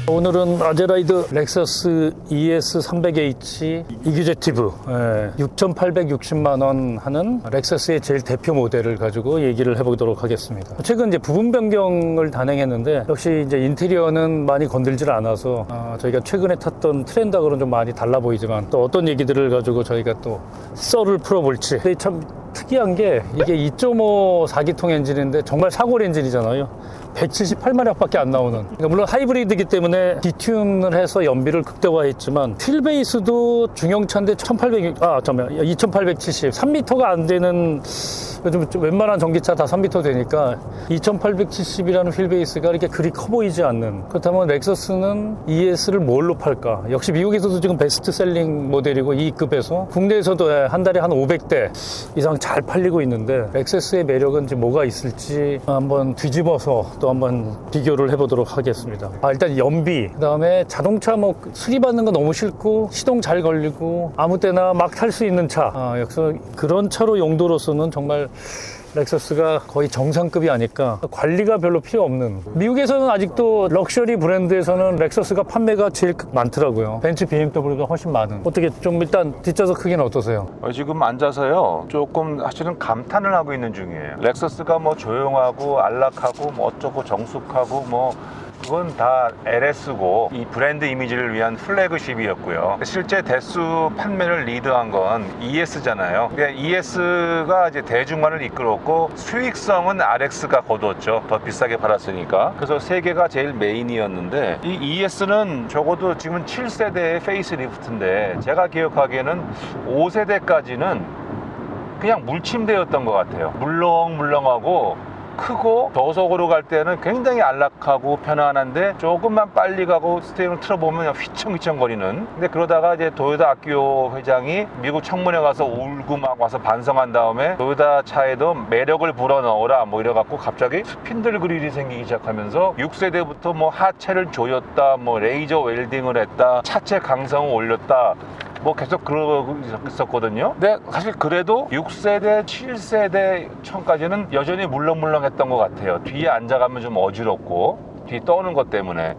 오늘은 아제라이드 렉서스 ES300H 이규제티브 6,860만 원 하는 렉서스의 제일 대표 모델을 가지고 얘기를 해보도록 하겠습니다. 최근 이제 부분 변경을 단행했는데 역시 이제 인테리어는 많이 건들질 않아서 저희가 최근에 탔던 트렌드하고는 좀 많이 달라 보이지만 또 어떤 얘기들을 가지고 저희가 또 썰을 풀어볼지. 근데 참 특이한 게 이게 2.5 4기통 엔진인데 정말 사골 엔진이잖아요. 178마력밖에 안 나오는. 그러니까 물론 하이브리드이기 때문에 디튠을 해서 연비를 극대화했지만 휠베이스도 중형차인데 2,870 3m가 안 되는, 요즘 웬만한 전기차 다 3m 되니까 2,870이라는 휠베이스가 이렇게 그리 커 보이지 않는. 그렇다면 렉서스는 ES를 뭘로 팔까? 역시 미국에서도 지금 베스트셀링 모델이고 E급에서 국내에서도 한 달에 한 500대 이상 잘 팔리고 있는데 렉서스의 매력은 이제 뭐가 있을지 한번 뒤집어서 또 한번 비교를 해보도록 하겠습니다. 일단 연비, 그 다음에 자동차 뭐 수리받는 거 너무 싫고 시동 잘 걸리고 아무 때나 막 탈 수 있는 차. 여기서 그런 차로 용도로서는 정말 렉서스가 거의 정상급이 아닐까. 관리가 별로 필요 없는. 미국에서는 아직도 럭셔리 브랜드에서는 렉서스가 판매가 제일 많더라고요. 벤츠, BMW가 훨씬 많은. 어떻게 좀 일단 뒷좌석 크기는 어떠세요? 지금 앉아서요 조금 사실은 감탄을 하고 있는 중이에요. 렉서스가 뭐 조용하고 안락하고 뭐 어쩌고 정숙하고 뭐 그건 다 LS고 이 브랜드 이미지를 위한 플래그십이었고요. 실제 대수 판매를 리드한 건 ES잖아요. ES가 이제 대중화를 이끌었고 수익성은 RX가 거뒀죠. 더 비싸게 팔았으니까. 그래서 세 개가 제일 메인이었는데 이 ES는 적어도 지금 7세대의 페이스리프트인데 제가 기억하기에는 5세대까지는 그냥 물침대였던 것 같아요. 물렁물렁하고 크고 저속으로 갈 때는 굉장히 안락하고 편안한데 조금만 빨리 가고 스티어링을 틀어보면 그냥 휘청휘청 거리는. 근데 그러다가 이제 도요타 아키오 회장이 미국 청문회 가서 울고 막 와서 반성한 다음에 도요타 차에도 매력을 불어넣어라 뭐 이래갖고 갑자기 스핀들 그릴이 생기기 시작하면서 6세대부터 뭐 하체를 조였다, 뭐 레이저 웰딩을 했다, 차체 강성을 올렸다, 뭐 계속 그러고 있었거든요. 근데 사실 그래도 6세대, 7세대 처음까지는 여전히 물렁물렁했던 것 같아요. 뒤에 앉아가면 좀 어지럽고 뒤 떠오는 것 때문에.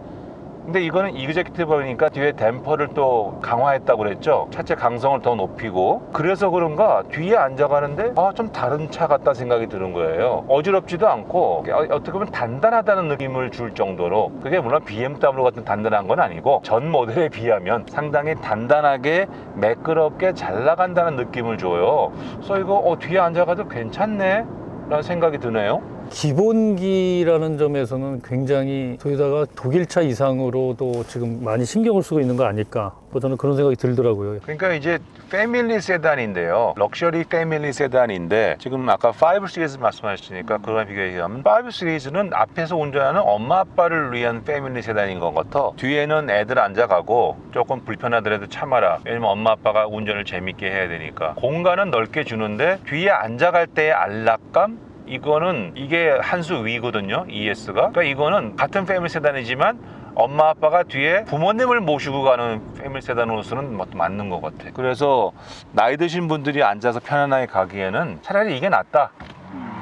근데 이거는 이그제큐티브니까 뒤에 댐퍼를 또 강화했다고 그랬죠. 차체 강성을 더 높이고. 그래서 그런가 뒤에 앉아가는데 좀 다른 차 같다 생각이 드는 거예요. 어지럽지도 않고 어떻게 보면 단단하다는 느낌을 줄 정도로. 그게 물론 BMW 같은 단단한 건 아니고 전 모델에 비하면 상당히 단단하게 매끄럽게 잘 나간다는 느낌을 줘요. 그래서 이거 뒤에 앉아가도 괜찮네 라는 생각이 드네요. 기본기라는 점에서는 굉장히 도요타가 독일차 이상으로도 지금 많이 신경을 쓰고 있는 거 아닐까, 저는 그런 생각이 들더라고요. 그러니까 이제 패밀리 세단인데요, 럭셔리 패밀리 세단인데 지금 아까 5 시리즈 말씀하셨으니까 그거랑 비교하면 5 시리즈는 앞에서 운전하는 엄마 아빠를 위한 패밀리 세단인 것 같아. 뒤에는 애들 앉아가고 조금 불편하더라도 참아라, 왜냐면 엄마 아빠가 운전을 재밌게 해야 되니까. 공간은 넓게 주는데 뒤에 앉아갈 때의 안락감, 이게 한 수 위거든요, ES가. 그러니까 이거는 같은 패밀리 세단이지만 엄마 아빠가 뒤에 부모님을 모시고 가는 패밀리 세단으로서는 맞는 것 같아. 그래서 나이 드신 분들이 앉아서 편안하게 가기에는 차라리 이게 낫다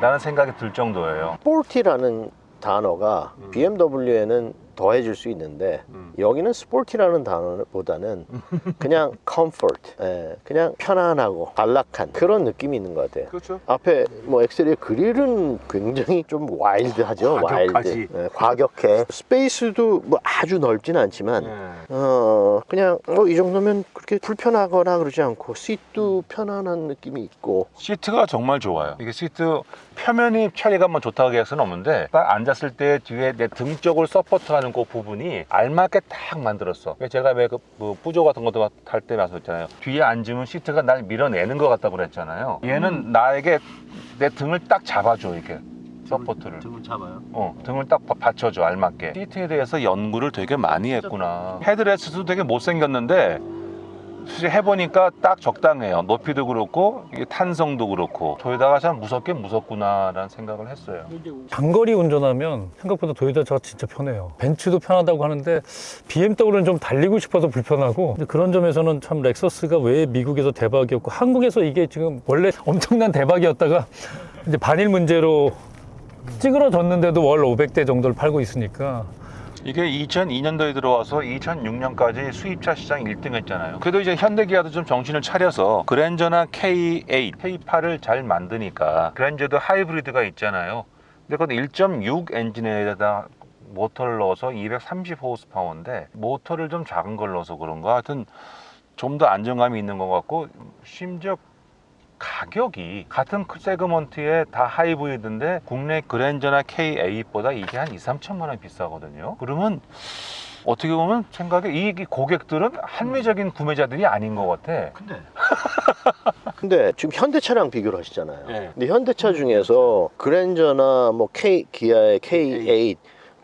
라는 생각이 들 정도예요. 스포티라는 단어가 BMW에는 더해질 수 있는데 여기는 스포티라는 단어보다는 그냥 comfort, 그냥 편안하고 안락한 그런 느낌이 있는 것 같아요. 그렇죠. 앞에 뭐 엑셀의 그릴은 굉장히 좀 와일드하죠. 와일드, 과격해. 스페이스도 뭐 아주 넓진 않지만 그냥 이 정도면 그렇게 불편하거나 그러지 않고 시트도 편안한 느낌이 있고. 시트가 정말 좋아요. 이게 시트 표면이 처리감은 좋다고 할 수는 없는데 딱 앉았을 때 뒤에 내 등 쪽을 서포트하는 그 부분이 알맞게 딱 만들었어. 제가 왜 뿌조 같은 것도 탈 때 말씀했잖아요. 뒤에 앉으면 시트가 날 밀어내는 것 같다고 그랬잖아요. 얘는 나에게 내 등을 딱 잡아줘, 이렇게. 서포트를. 등을 잡아요? 등을 딱 받쳐줘, 알맞게. 시트에 대해서 연구를 되게 많이 했구나. 헤드레스트도 되게 못생겼는데 사실 해보니까 딱 적당해요. 높이도 그렇고 이게 탄성도 그렇고. 도요타가 참 무섭구나 라는 생각을 했어요. 장거리 운전하면 생각보다 도요타가 진짜 편해요. 벤츠도 편하다고 하는데 BMW는 좀 달리고 싶어서 불편하고, 그런 점에서는 참 렉서스가 왜 미국에서 대박이었고 한국에서 이게 지금 원래 엄청난 대박이었다가 이제 반일 문제로 찌그러졌는데도 월 500대 정도를 팔고 있으니까 이게 2002년도에 들어와서 2006년까지 수입차 시장 1등 했잖아요. 그래도 이제 현대기아도 좀 정신을 차려서 그랜저나 K8, K8을 잘 만드니까 그랜저도 하이브리드가 있잖아요. 근데 그건 1.6 엔진에다 모터를 넣어서 230호스파워인데 모터를 좀 작은 걸 넣어서 그런가 하여튼 좀 더 안정감이 있는 것 같고 심지어 가격이 같은 세그먼트에 다 하이브리드인데 국내 그랜저나 K8보다 이게 한 2, 3천만 원 비싸거든요. 그러면 어떻게 보면 생각에 이 고객들은 합리적인 구매자들이 아닌 것 같아. 근데 지금 현대차랑 비교를 하시잖아요. 네. 근데 현대차 중에서 그랜저나 뭐 기아의 K8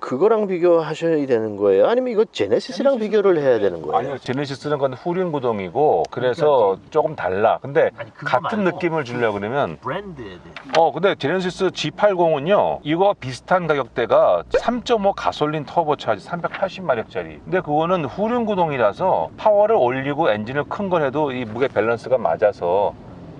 그거랑 비교하셔야 되는 거예요? 아니면 이거 제네시스랑 비교를 해야 되는 거예요? 아니요, 제네시스는 건 후륜 구동이고 그래서 조금 달라. 근데 같은 느낌을 주려고 그러면 브랜드에 대해. 근데 제네시스 G80은요 이거 비슷한 가격대가 3.5 가솔린 터보차지 380마력짜리. 근데 그거는 후륜 구동이라서 파워를 올리고 엔진을 큰 걸 해도 이 무게 밸런스가 맞아서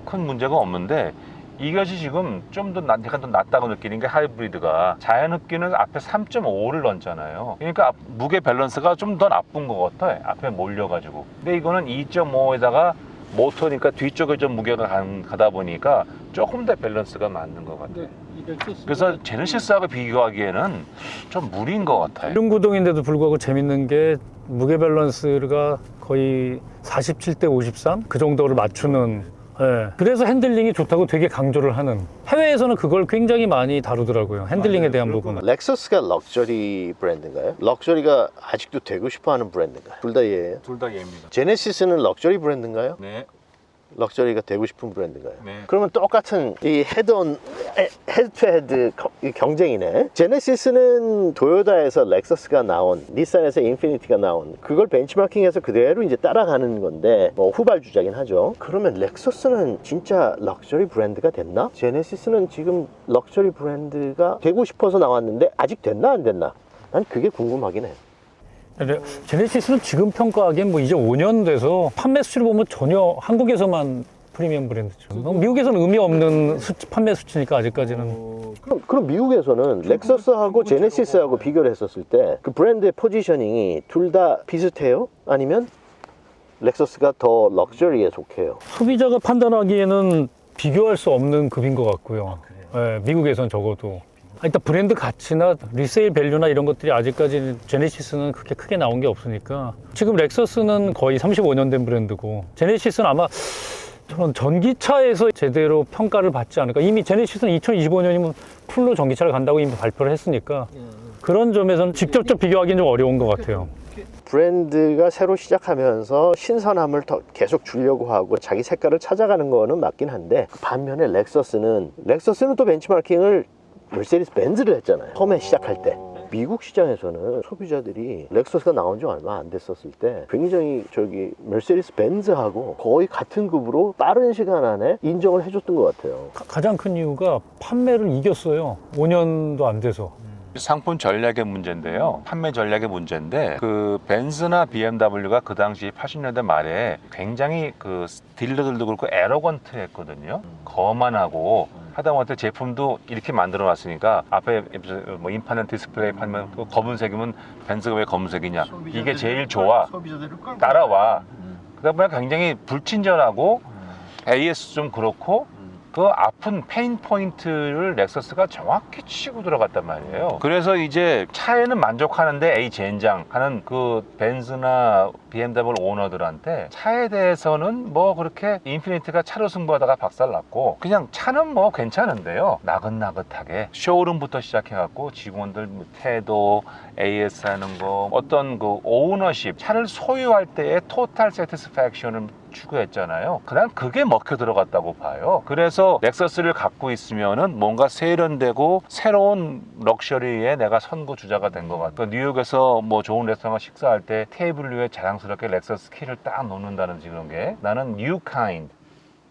큰 문제가 없는데 이것이 지금 좀 더 약간 더 낫다고 느끼는 게 하이브리드가 자연 흡기는 앞에 3.5를 넣었잖아요. 그러니까 무게 밸런스가 좀 더 나쁜 것 같아. 앞에 몰려가지고. 근데 이거는 2.5에다가 모터니까 뒤쪽에 좀 무게가 가다 보니까 조금 더 밸런스가 맞는 것 같아요. 그래서 제네시스하고 비교하기에는 좀 무리인 것 같아요. 이런 구동인데도 불구하고 재밌는 게 무게 밸런스가 거의 47대 53? 그 정도를 맞추는. 예. 그래서 핸들링이 좋다고 되게 강조를 하는. 해외에서는 그걸 굉장히 많이 다루더라고요. 핸들링에 대한 부분은. 렉서스가 럭셔리 브랜드인가요? 럭셔리가 아직도 되고 싶어하는 브랜드인가요? 둘 다 예예요? 둘 다 예입니다. 제네시스는 럭셔리 브랜드인가요? 네. 럭셔리가 되고 싶은 브랜드인가요? 네. 그러면 똑같은 이 헤드 경쟁이네. 제네시스는 도요타에서 렉서스가 나온, 닛산에서 인피니티가 나온 그걸 벤치마킹해서 그대로 이제 따라가는 건데 뭐 후발주자긴 하죠. 그러면 렉서스는 진짜 럭셔리 브랜드가 됐나? 제네시스는 지금 럭셔리 브랜드가 되고 싶어서 나왔는데 아직 됐나 안 됐나? 난 그게 궁금하긴 해. 제네시스는 지금 평가하기엔 뭐 이제 5년 돼서 판매 수치를 보면 전혀 한국에서만 프리미엄 브랜드죠. 미국에서는 의미 없는 판매 수치니까 아직까지는. 그럼 미국에서는 렉서스하고 제네시스하고 비교를 했었을 때 그 브랜드의 포지셔닝이 둘 다 비슷해요? 아니면 렉서스가 더 럭셔리에 속해요? 소비자가 판단하기에는 비교할 수 없는 급인 것 같고요. 예, 미국에선 적어도. 일단 브랜드 가치나 리세일 밸류나 이런 것들이 아직까지 제네시스는 그렇게 크게 나온 게 없으니까 지금 렉서스는 거의 35년 된 브랜드고 제네시스는 아마 저는 전기차에서 제대로 평가를 받지 않을까. 이미 제네시스는 2025년이면 풀로 전기차를 간다고 이미 발표를 했으니까 그런 점에서는 직접적 비교하기는 좀 어려운 것 같아요. 브랜드가 새로 시작하면서 신선함을 더 계속 주려고 하고 자기 색깔을 찾아가는 거는 맞긴 한데 반면에 렉서스는 또 벤치마킹을 머세디스 벤츠를 했잖아요. 처음에 시작할 때. 미국 시장에서는 소비자들이 렉서스가 나온 지 얼마 안 됐었을 때 굉장히 머세디스 벤츠하고 거의 같은 급으로 빠른 시간 안에 인정을 해줬던 것 같아요. 가장 큰 이유가 판매를 이겼어요. 5년도 안 돼서. 상품 전략의 문제인데요. 판매 전략의 문제인데 그 벤츠나 BMW가 그 당시 80년대 말에 굉장히 그 딜러들도 그렇고 에러건트했거든요. 거만하고 하다못해 제품도 이렇게 만들어 놨으니까 앞에 뭐 인파는 디스플레이 팔면 그 검은색이면 벤츠가 왜 검은색이냐 이게 제일 좋아 따라와. 그러다 보니까 굉장히 불친절하고 AS 좀 그렇고 그 아픈 페인 포인트를 렉서스가 정확히 치고 들어갔단 말이에요. 그래서 이제 차에는 만족하는데 에이 젠장 하는 그 벤츠나 BMW 오너들한테 차에 대해서는 뭐 그렇게 인피니티가 차로 승부하다가 박살났고 그냥 차는 뭐 괜찮은데요. 나긋나긋하게 쇼룸부터 시작해갖고 직원들 태도, AS 하는 거 어떤 그 오너십 차를 소유할 때의 토탈 세티스팩션을 추구했잖아요. 그냥 그게 먹혀 들어갔다고 봐요. 그래서 렉서스를 갖고 있으면은 뭔가 세련되고 새로운 럭셔리에 내가 선구주자가 된 것 같아요. 뉴욕에서 뭐 좋은 레스토랑 식사할 때 테이블 위에 자랑스럽게 렉서스 키를 딱 놓는다는 그런 게 나는 new kind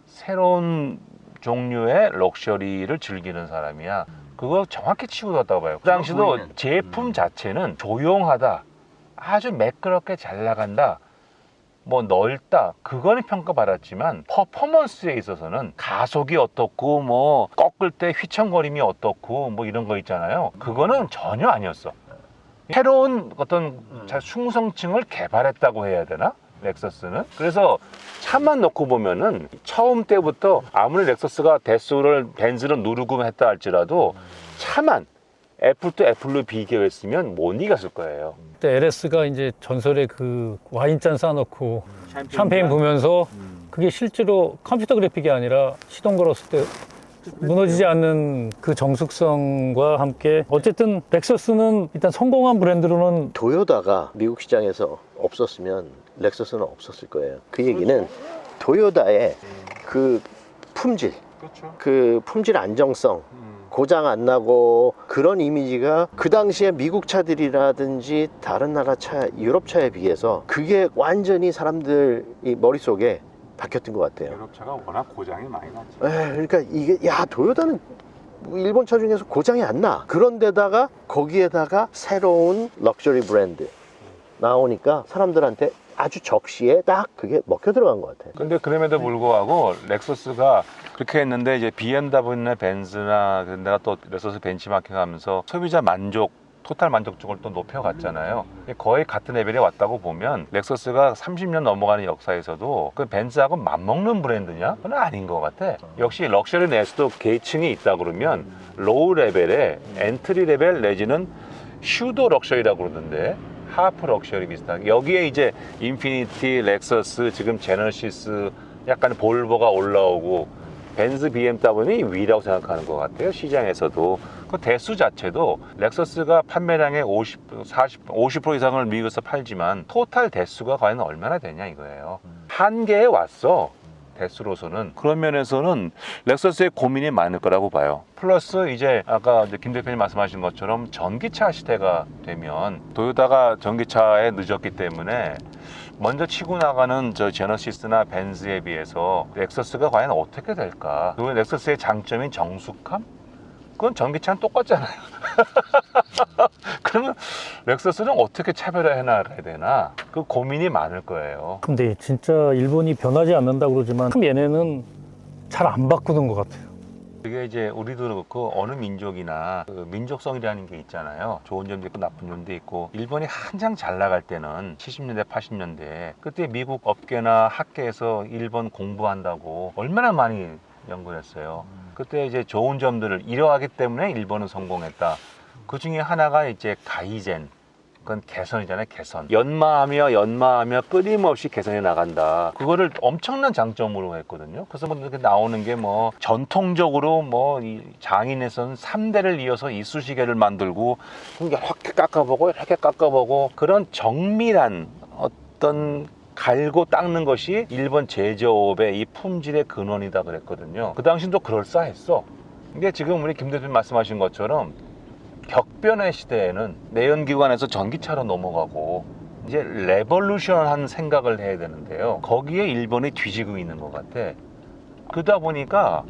새로운 종류의 럭셔리를 즐기는 사람이야. 그거 정확히 치고 들었다고 봐요. 그 당시도 제품 자체는 조용하다, 아주 매끄럽게 잘 나간다, 뭐 넓다, 그거는 평가받았지만 퍼포먼스에 있어서는 가속이 어떻고 뭐 꺾을 때 휘청거림이 어떻고 뭐 이런 거 있잖아요. 그거는 전혀 아니었어. 새로운 어떤 충성층을 개발했다고 해야 되나? 렉서스는. 그래서 차만 놓고 보면은 처음 때부터 아무리 렉서스가 대수를 벤즈를 누르고 했다 할지라도 차만 애플 또 애플로 비교했으면 못 이겼을 거예요. 그때 LS가 이제 전설의 그 와인잔 쌓아놓고 샴페인 부면서 그게 실제로 컴퓨터 그래픽이 아니라 시동 걸었을 때 무너지지 않는 그 정숙성과 함께 어쨌든 렉서스는 일단 성공한 브랜드로는 도요다가 미국 시장에서 없었으면 렉서스는 없었을 거예요. 그 얘기는 도요다의 그 품질, 그렇죠. 그 품질 안정성, 고장 안 나고 그런 이미지가 그 당시에 미국 차들이라든지 다른 나라 차, 유럽 차에 비해서 그게 완전히 사람들 이 머릿속에 박혔던 것 같아요. 유럽차가 워낙 고장이 많이 났죠. 그러니까 이게 야 도요타는 뭐 일본 차 중에서 고장이 안 나. 그런데다가 거기에다가 새로운 럭셔리 브랜드 나오니까 사람들한테 아주 적시에 딱 그게 먹혀 들어간 것 같아요. 근데 그럼에도 불구하고 렉서스가 그렇게 했는데 이제 BMW나 벤츠나 내가 또 렉서스 벤치마킹 하면서 소비자 만족 토탈 만족도를 또 높여갔잖아요. 거의 같은 레벨에 왔다고 보면 렉서스가 30년 넘어가는 역사에서도 그 벤츠하고 맞먹는 브랜드냐? 그건 아닌 것 같아. 역시 럭셔리 내에서도 계층이 있다 그러면 로우 레벨에 엔트리 레벨 내지는 슈도 럭셔리라고 그러던데 하프 럭셔리 비슷하게 여기에 이제 인피니티, 렉서스, 지금 제너시스, 약간 볼보가 올라오고 벤츠, BMW는 위라고 생각하는 것 같아요. 시장에서도 그 대수 자체도 렉서스가 판매량의 50% 이상을 미국에서 팔지만 토탈 대수가 과연 얼마나 되냐 이거예요. 한계에 왔어. 대수로서는. 그런 면에서는 렉서스의 고민이 많을 거라고 봐요. 플러스 이제 아까 이제 김 대표님 말씀하신 것처럼 전기차 시대가 되면 도요타가 전기차에 늦었기 때문에 먼저 치고 나가는 저 제너시스나 벤츠에 비해서 렉서스가 과연 어떻게 될까? 그 렉서스의 장점인 정숙함? 그건 전기차는 똑같잖아요. 그러면 렉서스는 어떻게 차별화해 나가야 되나? 그 고민이 많을 거예요. 근데 진짜 일본이 변하지 않는다고 그러지만 참 얘네는 잘 안 바꾸는 것 같아요. 그게 이제 우리도 그렇고 어느 민족이나 그 민족성이라는 게 있잖아요. 좋은 점도 있고 나쁜 점도 있고 일본이 한창 잘 나갈 때는 70년대 80년대 그때 미국 업계나 학계에서 일본 공부한다고 얼마나 많이 연구를 했어요. 그때 이제 좋은 점들을 이러하기 때문에 일본은 성공했다. 그 중에 하나가 이제 가이젠. 그건 개선이잖아요, 개선. 연마하며 끊임없이 개선해 나간다. 그거를 엄청난 장점으로 했거든요. 그래서 뭐 이렇게 나오는 게 뭐 전통적으로 뭐 이 장인에서는 3대를 이어서 이쑤시개를 만들고 이렇게 깎아보고 이렇게 깎아보고 그런 정밀한 어떤 갈고 닦는 것이 일본 제조업의 이 품질의 근원이다 그랬거든요. 그 당시도 그럴싸했어. 근데 지금 우리 김 대표님 말씀하신 것처럼 격변의 시대에는 내연기관에서 전기차로 넘어가고 이제 레볼루션한 생각을 해야 되는데요. 거기에 일본이 뒤지고 있는 것 같아. 그러다 보니까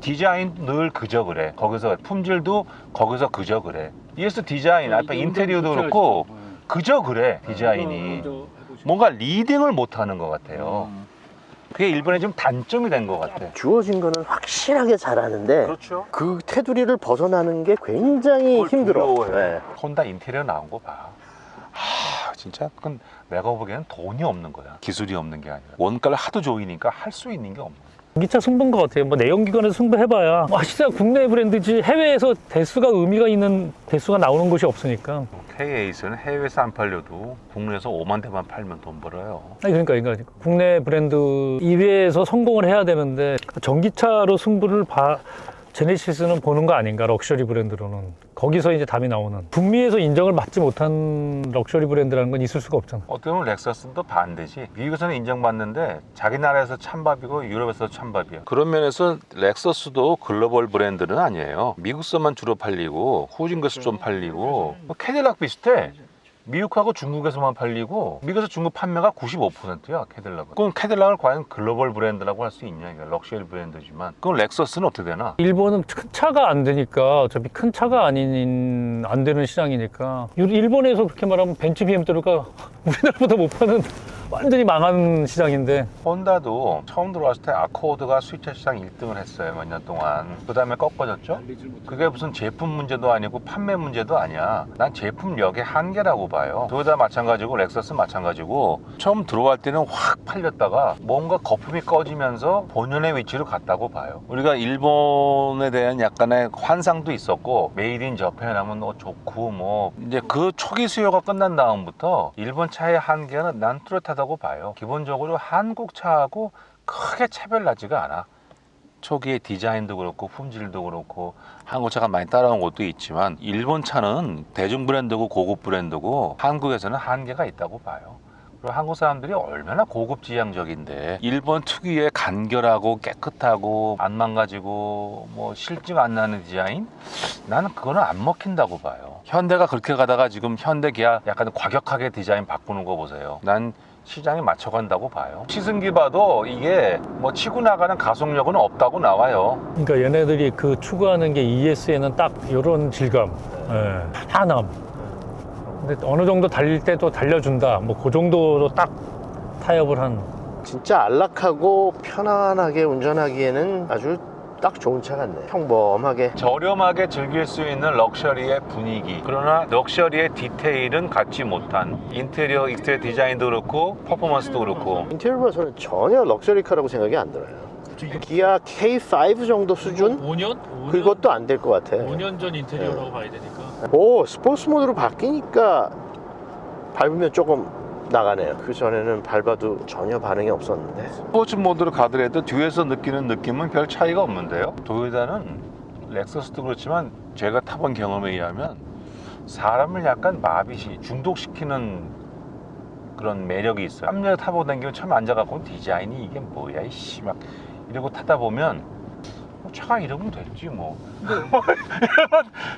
디자인 늘 그저 그래. 거기서 품질도 거기서 그저 그래. ES 디자인, 앞에 인테리어도 그렇고 그저 그래 디자인이. 뭔가 리딩을 못하는 것 같아요. 그게 일본의 좀 단점이 된 것 같아. 주어진 거는 확실하게 잘하는데 그렇죠. 그 테두리를 벗어나는 게 굉장히 힘들어. 두려워요. 혼다 인테리어 나온 거 봐. 진짜 그건 내가 보기에는 돈이 없는 거야. 기술이 없는 게 아니라 원가를 하도 조이니까 할 수 있는 게 없는 거야. 전기차 승부인 것 같아요. 뭐 내연기관에서 승부해봐야 진짜 국내 브랜드지 해외에서 대수가 의미가 있는 대수가 나오는 곳이 없으니까. K8는 해외에서 안 팔려도 국내에서 5만 대만 팔면 돈 벌어요. 그러니까 국내 브랜드 이외에서 성공을 해야 되는데 전기차로 승부를 제네시스는 보는 거 아닌가, 럭셔리 브랜드로는. 거기서 이제 답이 나오는. 북미에서 인정을 받지 못한 럭셔리 브랜드라는 건 있을 수가 없잖아. 어떻게 보면 렉서스는 또 반대지. 미국에서는 인정받는데 자기 나라에서 찬밥이고 유럽에서 찬밥이야. 그런 면에서 렉서스도 글로벌 브랜드는 아니에요. 미국서만 주로 팔리고 후진국에서 좀 팔리고 캐딜락 비슷해. 미국하고 중국에서만 팔리고 미국에서 중국 판매가 95%야 캐딜락은. 그럼 캐딜락을 과연 글로벌 브랜드라고 할 수 있냐. 이게 럭셔리 브랜드지만 그럼 렉서스는 어떻게 되나? 일본은 큰 차가 안 되니까 어차피 큰 차가 안 되는 시장이니까 일본에서 그렇게 말하면 벤츠 BMW가 우리나라보다 못 파는 완전히 망한 시장인데. 혼다도 처음 들어왔을 때 아코드가 수입차 시장 1등을 했어요. 몇 년 동안. 그 다음에 꺾어졌죠. 그게 무슨 제품 문제도 아니고 판매 문제도 아니야. 난 제품력의 한계라고 봐요. 도요타 마찬가지고 렉서스 마찬가지고 처음 들어갈 때는 확 팔렸다가 뭔가 거품이 꺼지면서 본연의 위치로 갔다고 봐요. 우리가 일본에 대한 약간의 환상도 있었고 메이드 인 저팬 하면 좋고 뭐 이제 그 초기 수요가 끝난 다음부터 일본 차의 한계는 난 뚜렷하다고 봐요. 기본적으로 한국 차하고 크게 차별나지가 않아. 초기에 디자인도 그렇고 품질도 그렇고 한국 차가 많이 따라온 것도 있지만 일본 차는 대중 브랜드고 고급 브랜드고 한국에서는 한계가 있다고 봐요. 그리고 한국 사람들이 얼마나 고급지향적인데 일본 특유의 간결하고 깨끗하고 안 망가지고 뭐 실증 안 나는 디자인? 나는 그거는 안 먹힌다고 봐요. 현대가 그렇게 가다가 지금 현대 기아 약간 과격하게 디자인 바꾸는 거 보세요. 난 시장에 맞춰간다고 봐요. 시승기 봐도 이게 뭐 치고 나가는 가속력은 없다고 나와요. 그러니까 얘네들이 그 추구하는 게 ES에는 딱 이런 질감, 편안함. 근데 어느 정도 달릴 때도 달려준다. 뭐 그 정도로 딱 타협을 한. 진짜 안락하고 편안하게 운전하기에는 아주 딱 좋은 차 같네. 평범하게. 저렴하게 즐길 수 있는 럭셔리의 분위기, 그러나 럭셔리의 디테일은 갖지 못한 인테리어, 익스테리어 디자인도 그렇고 퍼포먼스도 그렇고. 인테리어 봐서는 전혀 럭셔리카라고 생각이 안 들어요. 기아 K5 정도 수준? 5년? 그것도 안 될 것 같아. 5년 전 인테리어라고 봐야 되니까. 오, 스포츠 모드로 바뀌니까 밟으면 조금 나가네요. 그 전에는 밟아도 전혀 반응이 없었는데. 스포츠 모드로 가더라도 뒤에서 느끼는 느낌은 별 차이가 없는데요. 도요타는 렉서스도 그렇지만 제가 타본 경험에 의하면 사람을 약간 마비시 중독시키는 그런 매력이 있어요. 3년 타고 다니면 처음 앉아갖고 디자인이 이게 뭐야 이씨 막 이러고 타다 보면 차가 이러면 됐지 뭐.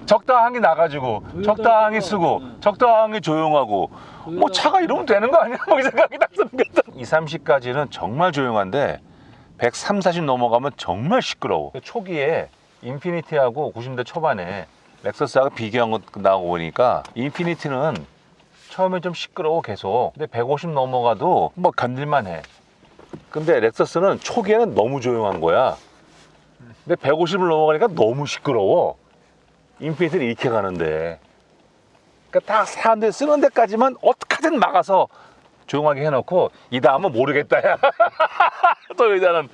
적당히 나가지고 적당히 쓰고 적당히 조용하고 뭐 차가 이러면 되는 거 아니야? 뭐 이 생각이 딱 드는 거다. 2, 30까지는 정말 조용한데 130, 40 넘어가면 정말 시끄러워. 초기에 인피니티하고 90대 초반에 렉서스하고 비교한 거 나오고 보니까 인피니티는 처음에 좀 시끄러워 계속. 근데 150 넘어가도 뭐 견딜만 해. 근데 렉서스는 초기에는 너무 조용한 거야. 근데 150을 넘어가니까 너무 시끄러워. 인피니티는 이렇게 가는데. 그러니까 다 사람들이 쓰는 데까지만 어떻게든 막아서 조용하게 해놓고 이 다음은 모르겠다. 야. 또 일단은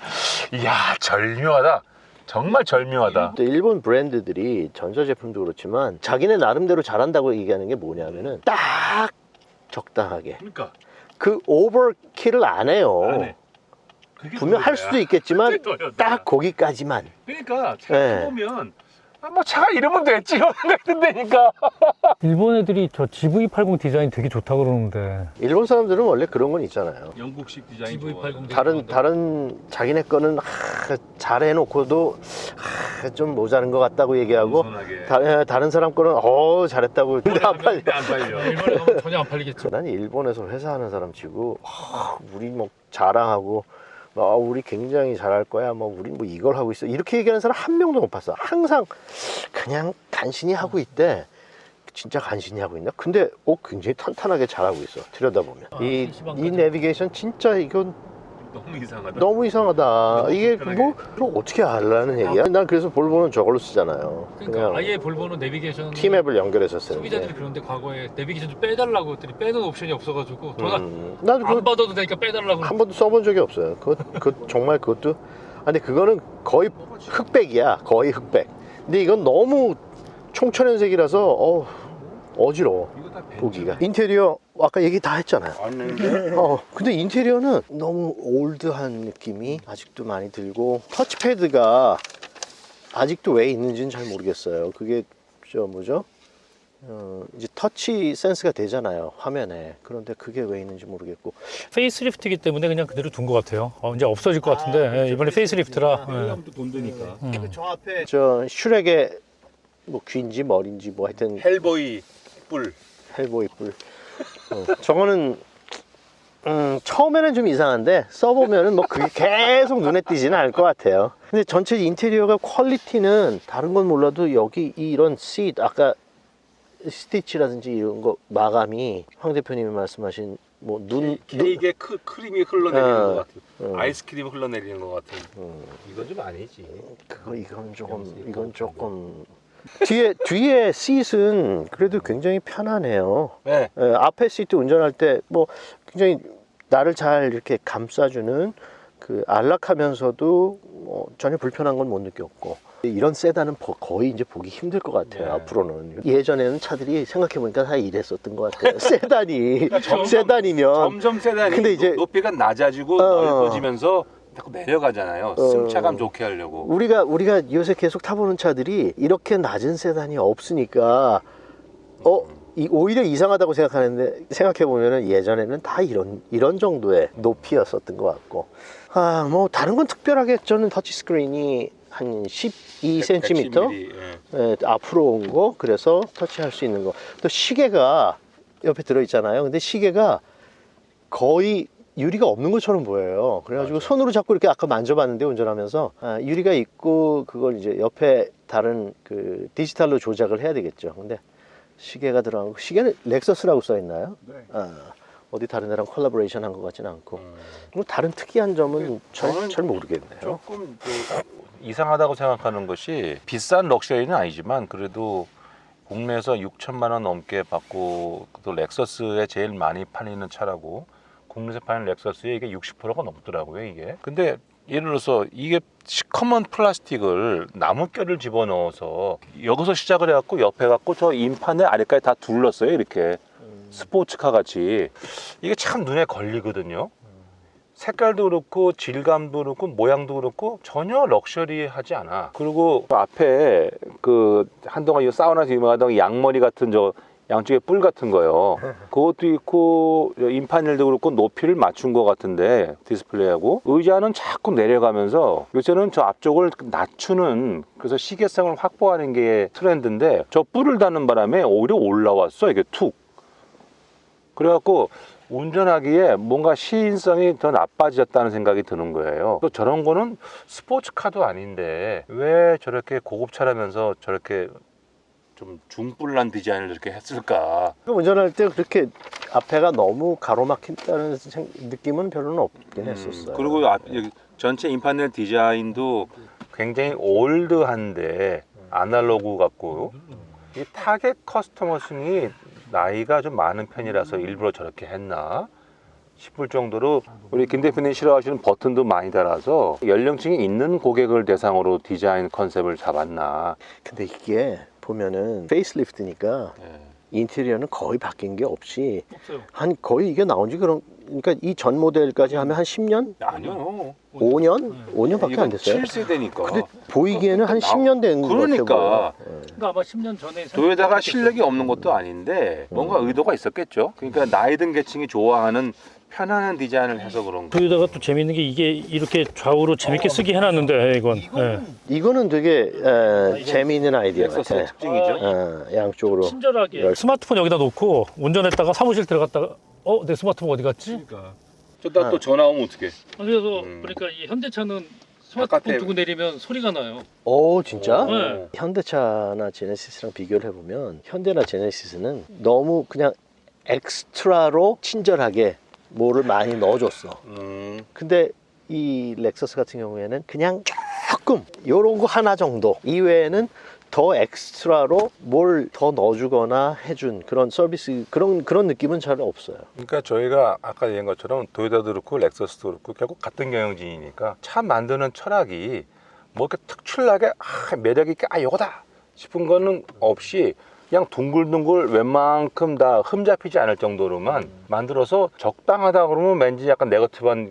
이야 절묘하다. 정말 절묘하다. 또 일본 브랜드들이 전자제품도 그렇지만 자기네 나름대로 잘한다고 얘기하는 게 뭐냐면은 딱 적당하게. 그러니까 그 오버킬을 안 해요. 안 해. 분명 할 수도 있겠지만 그게 딱 거기까지만. 그러니까 네. 보면 뭐 차가 이러면 됐지 이런 생각이 든다니까. 일본 애들이 저 GV80 디자인 되게 좋다고 그러는데. 일본 사람들은 원래 그런 건 있잖아요. 영국식 디자인 GV80 다른 자기네 거는 잘 해놓고도 좀 모자른 것 같다고 얘기하고 다른 사람 거는 잘했다고. 근데 안 팔려. 안 팔려. 일본에 가면 전혀 안 팔리겠죠. 난 일본에서 회사하는 사람 치고 우리 뭐 자랑하고 우리 굉장히 잘할 거야. 뭐 우리 뭐 이걸 하고 있어. 이렇게 얘기하는 사람 한 명도 못 봤어. 항상 그냥 간신히 하고 있대. 진짜 간신히 하고 있나? 근데 굉장히 탄탄하게 잘하고 있어. 들여다보면. 이 내비게이션 진짜 이건 너무 이상하다. 이게 뭐 그럼 어떻게 알라는 얘기야? 난 그래서 볼보는 저걸로 쓰잖아요. 그러니까 아예 볼보는 내비게이션 T맵을 연결해서 쓰는데. 소비자들이 그런데 과거에 내비게이션 좀 빼달라고 했더니 빼는 옵션이 없어가지고 나도 안 받아도 되니까 빼달라고. 한 번도 써본 적이 없어요. 정말 그것도. 근데 그거는 거의 흑백이야. 거의 흑백. 근데 이건 너무 총천연색이라서 어지러워 보기가. 인테리어 아까 얘기 다 했잖아요. 근데 인테리어는 너무 올드한 느낌이 아직도 많이 들고, 터치패드가 아직도 왜 있는지는 잘 모르겠어요. 그게 뭐죠? 이제 터치 센스가 되잖아요, 화면에. 그런데 그게 왜 있는지 모르겠고. 페이스리프트이기 때문에 그냥 그대로 둔 것 같아요. 이제 없어질 것 같은데 이번에 페이스리프트라. 돈 드니까. 저 앞에 슈렉의 뭐 귀인지 머리인지 뭐 하여튼 헬보이 뿔. 헬보이 뿔. 저거는 처음에는 좀 이상한데 써보면은 뭐 그게 계속 눈에 띄지는 않을 것 같아요. 근데 전체 인테리어가 퀄리티는 다른 건 몰라도 여기 이런 시 아까 스티치라든지 이런 거 마감이 황 대표님이 말씀하신 뭐 케이크에 크림이 흘러내리는 것 같은 아이스크림이 흘러내리는 것 같은 이건 좀 아니지. 이건 조금 뒤에 시트는 그래도 굉장히 편하네요. 네. 예, 앞에 시트 운전할 때 뭐 굉장히 나를 잘 이렇게 감싸주는 그 안락하면서도 뭐 전혀 불편한 건 못 느꼈고, 이런 세단은 거의 이제 보기 힘들 것 같아요. 네. 앞으로는. 예전에는 차들이 생각해보니까 다 이랬었던 것 같아요. 세단이 점점, 세단이면 점점 세단이 근데 이제 높이가 낮아지고 넓어지면서 자꾸 내려가잖아요. 승차감 좋게 하려고. 우리가 요새 계속 타보는 차들이 이렇게 낮은 세단이 없으니까 오히려 이상하다고 생각하는데, 생각해보면은 예전에는 다 이런 정도의 높이였었던 것 같고, 뭐 다른 건 특별하게 저는 터치스크린이 한 12cm 예, 앞으로 온 거, 그래서 터치할 수 있는 거. 또 시계가 옆에 들어있잖아요. 근데 시계가 거의 유리가 없는 것처럼 보여요. 그래가지고 맞아. 손으로 자꾸 이렇게 아까 만져봤는데, 운전하면서 유리가 있고 그걸 이제 옆에 다른 그 디지털로 조작을 해야 되겠죠. 근데 시계가 들어가고, 시계는 렉서스라고 써 있나요? 네. 어디 다른 데랑 콜라보레이션 한 것 같지는 않고. 뭐 다른 특이한 점은 잘 모르겠네요. 조금 이상하다고 생각하는 것이, 비싼 럭셔리는 아니지만 그래도 국내에서 6천만 원 넘게 받고, 또 렉서스에 제일 많이 팔리는 차라고, 국내에서 파는 렉서스에 이게 60%가 넘더라고요, 이게. 근데 예를 들어서 이게 시커먼 플라스틱을 나무결을 집어넣어서 여기서 시작을 해갖고 옆에 갖고 저 인판에 아래까지 다 둘렀어요, 이렇게. 스포츠카 같이. 이게 참 눈에 걸리거든요. 색깔도 그렇고 질감도 그렇고 모양도 그렇고 전혀 럭셔리하지 않아. 그리고 앞에 그 한동안 이 사우나에서 유명하던 양머리 같은 저 양쪽에 뿔 같은 거요. 그것도 있고, 인판일도 그렇고 높이를 맞춘 것 같은데, 디스플레이하고 의자는 자꾸 내려가면서, 요새는 저 앞쪽을 낮추는, 그래서 시계성을 확보하는 게 트렌드인데, 저 뿔을 다는 바람에 오히려 올라왔어, 이게 툭. 그래갖고 운전하기에 뭔가 시인성이 더 나빠졌다는 생각이 드는 거예요. 또 저런 거는 스포츠카도 아닌데 왜 저렇게 고급차라면서 저렇게 좀 중뿔난 디자인을 이렇게 했을까? 운전할 때 그렇게 앞에가 너무 가로막힌다는 느낌은 별로는 없긴 했었어요. 그리고 여기 전체 인판넬 디자인도 굉장히 올드한데 아날로그 같고, 이 타겟 커스터머 층이 나이가 좀 많은 편이라서 일부러 저렇게 했나 싶을 정도로, 우리 김 대표님 싫어하시는 버튼도 많이 달아서 연령층이 있는 고객을 대상으로 디자인 컨셉을 잡았나. 근데 이게 보면은 페이스리프트니까 인테리어는 거의 바뀐 게 없이 한 거의 이게 나온 지 그러니까 이 전 모델까지 하면 한 10년? 아니요. 5년? 5년밖에 안 됐어요. 7세대니까. 근데 보이기에는 한 10년 된 것 같아 보여요. 그러니까 그러니까 아마 10년 전에 도요타가 실력이 없는 것도 아닌데 뭔가 의도가 있었겠죠. 그러니까 나이 든 계층이 좋아하는 편안한 디자인을 해서 그런 거. 도요타가 또 재밌는 게 이게 이렇게 좌우로 재밌게 쓰게 해놨는데 이건. 이거는 되게 재미있는 아이디어 렉서스의 같아. 특징이죠. 양쪽으로. 친절하게 스마트폰 여기다 놓고 운전했다가 사무실 들어갔다가 내 스마트폰 어디 갔지? 그러니까. 저다 또 전화 오면 어떡해? 그래서 그러니까 이 현대차는 스마트폰 두고 내리면 소리가 나요. 오, 진짜? 네. 현대차나 제네시스랑 비교를 해보면 현대나 제네시스는 너무 그냥 엑스트라로 친절하게 뭐를 많이 넣어줬어. 근데 이 렉서스 같은 경우에는 그냥 조금 요런 거 하나 정도 이외에는 더 엑스트라로 뭘 더 넣어주거나 해준 그런 서비스, 그런 느낌은 잘 없어요. 그러니까 저희가 아까 얘기한 것처럼 도요타도 그렇고 렉서스도 그렇고 결국 같은 경영진이니까 차 만드는 철학이 뭐 이렇게 특출나게 매력 있게 요거다 싶은 거는 없이 그냥 둥글둥글 웬만큼 다 흠잡히지 않을 정도로만 만들어서 적당하다 그러면 왠지 약간 네거티브한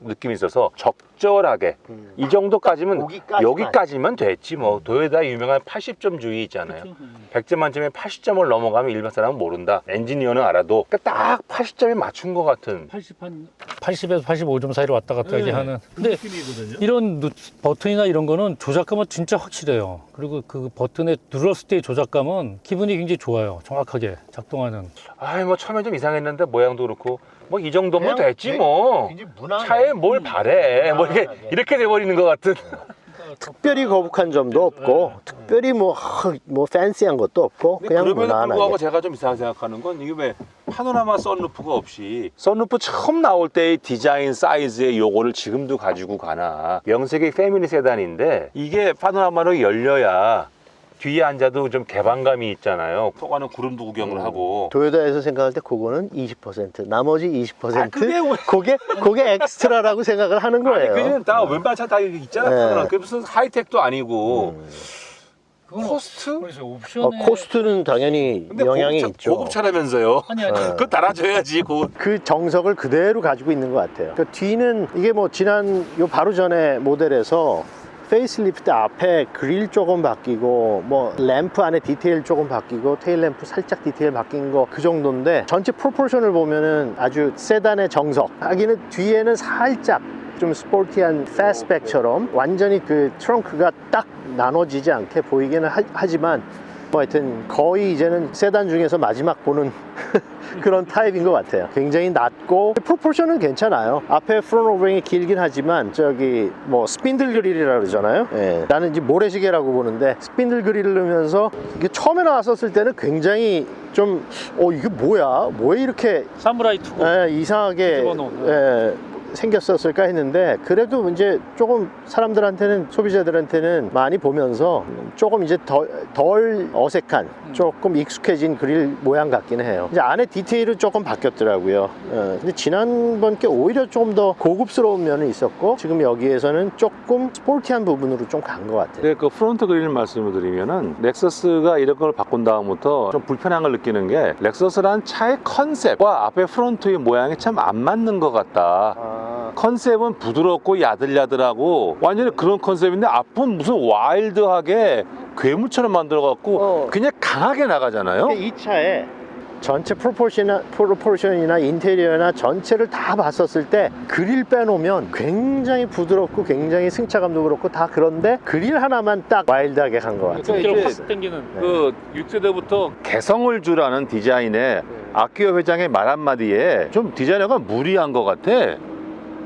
느낌이 있어서 적절하게 이 정도까지면 여기까지면 됐지 뭐. 도요타 유명한 80점 주의 있잖아요. 100점 만점에 80점을 넘어가면 일반 사람은 모른다. 엔지니어는 알아도 딱 80점에 맞춘 것 같은. 80에서 85점 사이로 왔다 갔다 하는. 근데 이런 버튼이나 이런 거는 조작감은 진짜 확실해요. 그리고 그 버튼에 눌렀을 때의 조작감은 기분이 굉장히 좋아요. 정확하게 작동하는. 뭐 처음에 좀 이상했는데 모양도 그렇고 뭐 이 정도면 됐지 뭐. 차에 뭘 바래. 뭐 이렇게 돼버리는 것 같은. 특별히 거북한 점도 없고 특별히 뭐 팬시한 것도 없고 그냥 그럼에도 무난하게. 불구하고 제가 좀 이상하게 생각하는 건 이게 왜 파노라마 썬루프가 없이 썬루프 처음 나올 때의 디자인 사이즈의 요거를 지금도 가지고 가나. 명색이 패밀리 세단인데 이게 파노라마로 열려야 뒤에 앉아도 좀 개방감이 있잖아요. 속 안은 구름도 구경을 하고. 도요타에서 생각할 때 그거는 20%, 나머지 20% 그게 그게 엑스트라라고 생각을 하는 거예요. 그냥 다 왼발 차 다 있잖아. 네. 그게 무슨 하이텍도 아니고. 코스트? 그래서 옵션에 코스트는 당연히 근데 영향이 고급차, 있죠. 고급차라면서요. 아니 그거 달아줘야지. 그 정석을 그대로 가지고 있는 것 같아요. 그 뒤는 이게 뭐 지난 요 바로 전에 모델에서 페이스리프트 앞에 그릴 조금 바뀌고 뭐 램프 안에 디테일 조금 바뀌고 테일 램프 살짝 디테일 바뀐 거 그 정도인데 전체 프로포션을 보면은 아주 세단의 정석. 하기는 뒤에는 살짝 좀 스포티한 패스트백처럼 완전히 그 트렁크가 딱 나눠지지 않게 보이기는 하지만 뭐 하여튼 거의 이제는 세단 중에서 마지막 보는 그런 타입인 것 같아요. 굉장히 낮고 프로포션은 괜찮아요. 앞에 프론트 오버링이 길긴 하지만 저기 뭐 스핀들 그릴이라 그러잖아요. 예. 나는 이제 모래시계라고 보는데 스핀들 그릴을 넣으면서 이게 처음에 나왔었을 때는 굉장히 좀 이게 뭐야? 왜 이렇게 사무라이 투구 이상하게 집어넣은. 생겼었을까 했는데 그래도 이제 조금 사람들한테는 소비자들한테는 많이 보면서 조금 이제 덜 어색한 조금 익숙해진 그릴 모양 같긴 해요. 이제 안에 디테일은 조금 바뀌었더라고요. 근데 지난번 게 오히려 조금 더 고급스러운 면은 있었고 지금 여기에서는 조금 스포티한 부분으로 좀 간 것 같아요. 네, 그 프론트 그릴 말씀을 드리면은 렉서스가 이런 걸 바꾼 다음부터 좀 불편한 걸 느끼는 게 렉서스라는 차의 컨셉과 앞에 프론트의 모양이 참 안 맞는 것 같다. 컨셉은 부드럽고 야들야들하고 완전히 그런 컨셉인데 앞은 무슨 와일드하게 괴물처럼 만들어갖고 그냥 강하게 나가잖아요. 이 차에 전체 프로포션이나 인테리어나 전체를 다 봤었을 때 그릴 빼놓으면 굉장히 부드럽고 굉장히 승차감도 그렇고 다 그런데 그릴 하나만 딱 와일드하게 간 것 같아요. 이렇게 확 당기는. 그 6세대부터 개성을 주라는 디자인에 아키오 회장의 말 한마디에 좀 디자이너가 무리한 것 같아.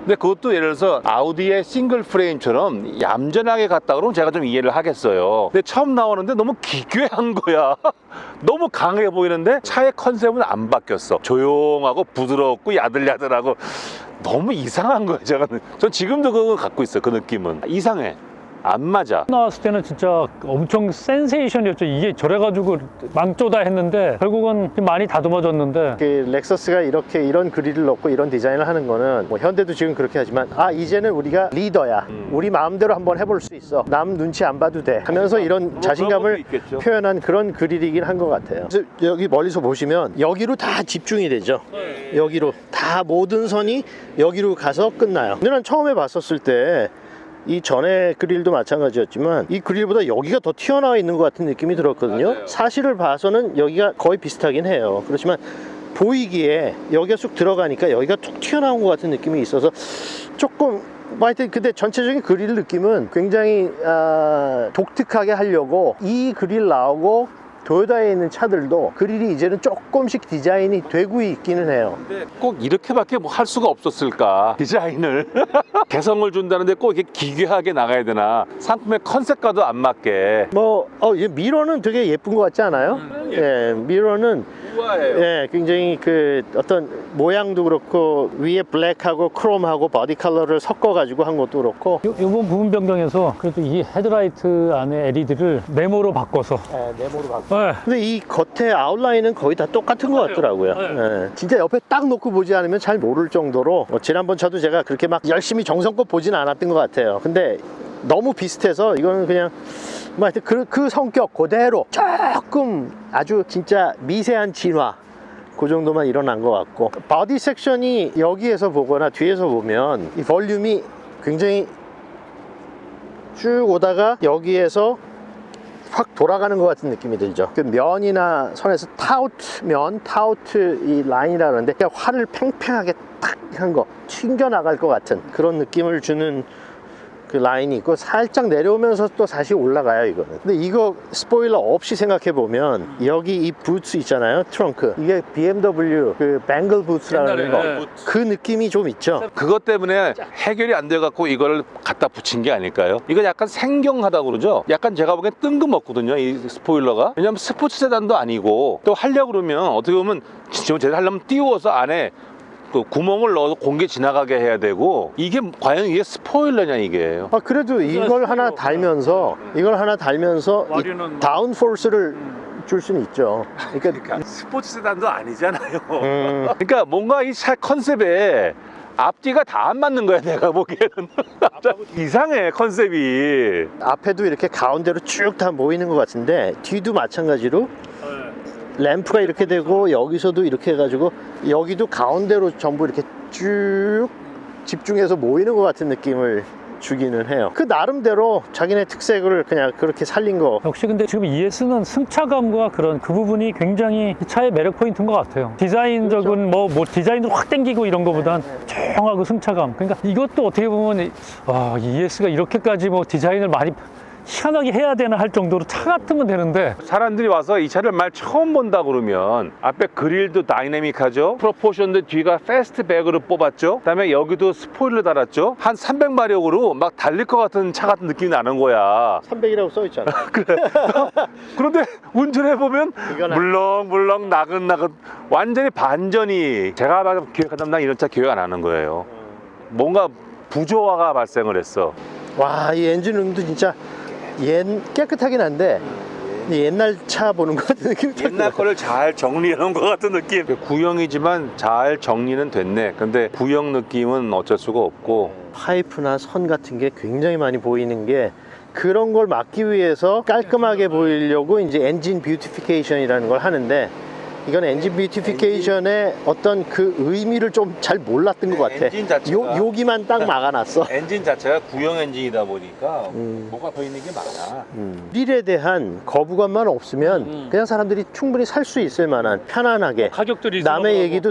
근데 그것도 예를 들어서 아우디의 싱글 프레임처럼 얌전하게 갔다 그러면 제가 좀 이해를 하겠어요. 근데 처음 나오는데 너무 기괴한 거야. 너무 강해 보이는데 차의 컨셉은 안 바뀌었어. 조용하고 부드럽고 야들야들하고 너무 이상한 거예요. 전 지금도 그거 갖고 있어요. 그 느낌은 이상해. 안 맞아. 나왔을 때는 진짜 엄청 센세이션이었죠. 이게 저래가지고 망조다 했는데 결국은 많이 다듬어졌는데. 그 렉서스가 이렇게 이런 그릴을 넣고 이런 디자인을 하는 거는 뭐 현대도 지금 그렇게 하지만 이제는 우리가 리더야. 우리 마음대로 한번 해볼 수 있어. 남 눈치 안 봐도 돼 하면서 이런 자신감을 표현한 그런 그릴이긴 한 것 같아요. 그래서 여기 멀리서 보시면 여기로 다 집중이 되죠. 여기로 다 모든 선이 여기로 가서 끝나요. 근데 난 처음에 봤었을 때 이 전에 그릴도 마찬가지였지만 이 그릴보다 여기가 더 튀어나와 있는 것 같은 느낌이 들었거든요. 맞아요. 사실을 봐서는 여기가 거의 비슷하긴 해요. 그렇지만 보이기에 여기가 쑥 들어가니까 여기가 툭 튀어나온 것 같은 느낌이 있어서 조금 뭐 하여튼 근데 전체적인 그릴 느낌은 굉장히 독특하게 하려고 이 그릴 나오고 도요타에 있는 차들도 그릴이 이제는 조금씩 디자인이 되고 있기는 해요. 근데 꼭 이렇게밖에 뭐 할 수가 없었을까? 디자인을 개성을 준다는데 꼭 이렇게 기괴하게 나가야 되나? 상품의 컨셉과도 안 맞게. 이 미러는 되게 예쁜 것 같지 않아요? 예, 미러는 우아해요. 예, 굉장히 그 어떤 모양도 그렇고 위에 블랙하고 크롬하고 버디 컬러를 섞어가지고 한 것도 그렇고. 이번 부분 변경에서 그래도 이 헤드라이트 안에 LED를 네모로 바꿔서. 네모로 바꿔. 네. 근데 이 겉에 아웃라인은 거의 다 똑같은 것 같더라고요. 예, 진짜 옆에 딱 놓고 보지 않으면 잘 모를 정도로 지난번 차도 제가 그렇게 막 열심히 정성껏 보진 않았던 것 같아요. 근데 너무 비슷해서 이거는 그냥 뭐 하여튼 그 성격 그대로 조금 아주 진짜 미세한 진화 그 정도만 일어난 것 같고 바디 섹션이 여기에서 보거나 뒤에서 보면 이 볼륨이 굉장히 쭉 오다가 여기에서 확 돌아가는 것 같은 느낌이 들죠. 그 면이나 선에서 타우트 이 라인이라 그러는데 그냥 활을 팽팽하게 탁 한 거 튕겨 나갈 것 같은 그런 느낌을 주는 그 라인이 있고 살짝 내려오면서 또 다시 올라가요 이거는. 근데 이거 스포일러 없이 생각해 보면 여기 이 부츠 있잖아요, 트렁크. 이게 BMW 그 뱅글 부츠라는 거. 그 느낌이 좀 있죠. 그것 때문에 해결이 안 돼갖고 이걸 갖다 붙인 게 아닐까요? 이거 약간 생경하다고 그러죠? 약간 제가 보기엔 뜬금없거든요, 이 스포일러가. 왜냐면 스포츠 세단도 아니고, 또 하려고 그러면 어떻게 보면 지금 제가 하려면 띄워서 안에 그 구멍을 넣어서 공기 지나가게 해야 되고, 이게 과연 이게 스포일러냐 이게. 아 그래도 이걸 하나 달면서 이 다운 포스를 줄 수는 있죠. 그러니까 스포츠 세단도 아니잖아요. 그러니까 뭔가 이 차 컨셉에 앞뒤가 다 안 맞는 거야 내가 보기에는. 이상해 컨셉이. 앞에도 이렇게 가운데로 쭉 다 모이는 것 같은데 뒤도 마찬가지로 램프가 이렇게 되고 여기서도 이렇게 해가지고 여기도 가운데로 전부 이렇게 쭉 집중해서 모이는 것 같은 느낌을 주기는 해요. 그 나름대로 자기네 특색을 그냥 그렇게 살린 거. 역시 근데 지금 ES는 승차감과 그런 그 부분이 굉장히 이 차의 매력 포인트인 것 같아요. 디자인적인 뭐 디자인도 확 땡기고 이런 것보단 조용하고 승차감. 그러니까 이것도 어떻게 보면 ES가 이렇게까지 뭐 디자인을 많이 희한하게 해야 되나 할 정도로 차 같으면 되는데, 사람들이 와서 이 차를 말 처음 본다 그러면 앞에 그릴도 다이내믹하죠, 프로포션도 뒤가 패스트백으로 뽑았죠, 그 다음에 여기도 스포일러 달았죠. 한 300마력으로 막 달릴 것 같은 차 같은 느낌이 나는 거야. 300이라고 써있잖아. 그래. 그런데 운전해보면 물렁물렁 나긋나긋 완전히 반전이. 제가 기억하던 난 이런 차 기억 안 하는 거예요. 뭔가 부조화가 발생을 했어. 와, 이 엔진룸도 진짜 깨끗하긴 한데 옛날 차 보는 것 같은 느낌이 옛날 거를 잘 정리해 놓은 것 같은 느낌. 구형이지만 잘 정리는 됐네. 근데 구형 느낌은 어쩔 수가 없고, 파이프나 선 같은 게 굉장히 많이 보이는 게 그런 걸 막기 위해서 깔끔하게 보이려고 이제 엔진 뷰티피케이션이라는 걸 하는데, 이건 엔진 뷰티피케이션의 어떤 그 의미를 좀 잘 몰랐던 것 같아. 엔진 자체가 여기만 딱 막아놨어. 엔진 자체가 구형 엔진이다 보니까 뭐가 더 있는 게 많아. 휠에 대한 거부감만 없으면 그냥 사람들이 충분히 살 수 있을 만한, 편안하게 가격들이 남의 얘기도